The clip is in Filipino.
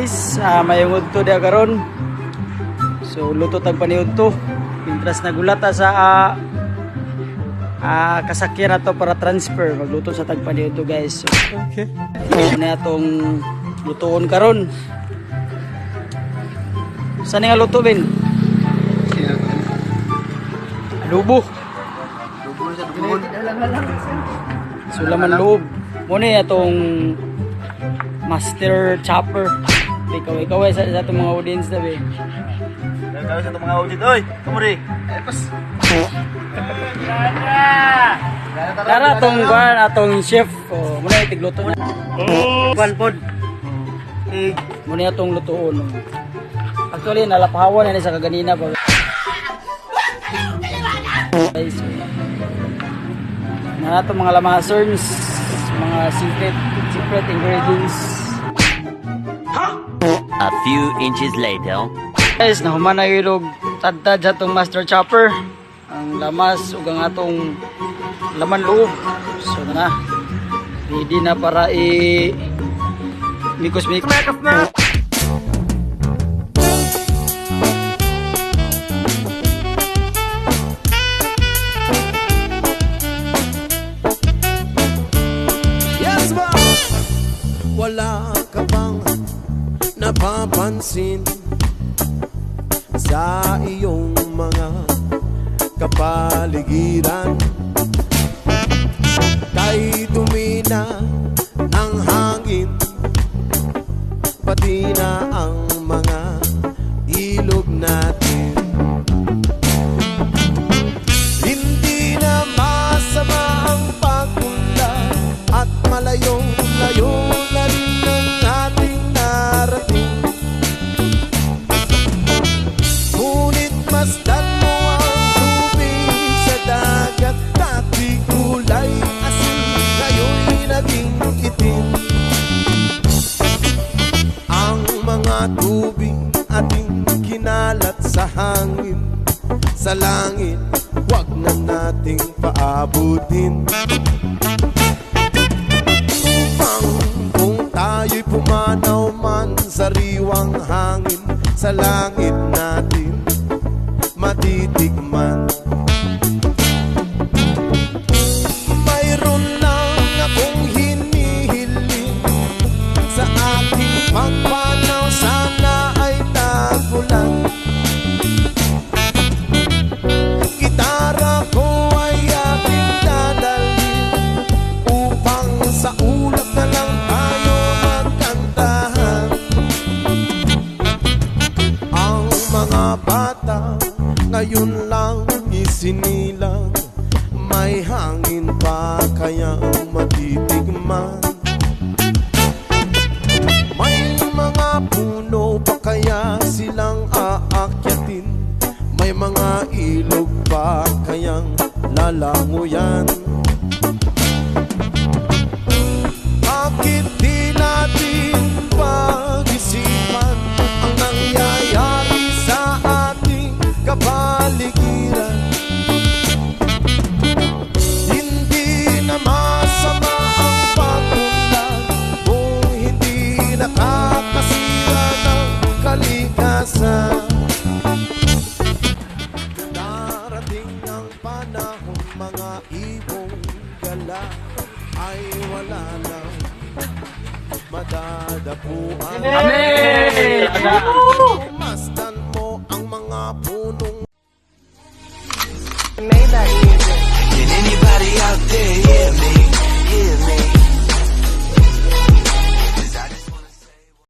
guys, mayungod to dia karon. So luto tag paniud to. Pintras nagulata sa kasakyan na to para transfer. Magluto sa tag paniud to guys. So, okay. Na atong lutoon karon. Saan nga luto Ben? Lubo. So laman loob. Muna atong master chopper. Ikaw sa itong mga audience na be. Ikaw sa itong mga audience. Oy, kamuri. Pas. Tara atong chef. Oh, muna itigluto na. Kwan pod. Muna atong lutoon. Actually nalapahawan na sa kaganina ba. Guys. Na itong mga lamasons, mga secret ingredients. A few inches later. Guys, nahuman na yung tadtad sa itong master chopper. Ang lamas ug ang atong laman loob. So na. Ready na para mikos. Wala ka bang napapansin sa iyong mga kapaligiran? Kay dumi na ng hangin, pati na ang mga ilog natin. Hindi na masama ang pagpunta at malayong-layo na rin ang ating narating. Ngunit masdan mo ang tubig sa dagat, dati kulay asin, ngayon'y naging itim. Ang mga tubig ating kinalat sa hangin, sa langit, wag na nating paabutin. Kung tayo'y pumanaw man sa riwang hangin, sa langit natin matitikman. Mayroon lang akong hinihiling sa aking pagpanaw, sana ay tagulan. Gitara ko ay aking dadalhin upang sa ulap na lang tayo magkantahan. Ang mga bata ngayon lang isinilang, may hangin pa kayang matitigman? May mga puno pa kaya silang aakyatin? May mga ilog pa kayang lalanguyan? Bakit di natin pag-isipan ang nangyayari sa ating kapaligiran? Hindi na masama ang pagpunlad kung hindi nakakasira ng kalikasan. Darating ang panahon, mga ibong gala ay wala lang madadapuan. Amen!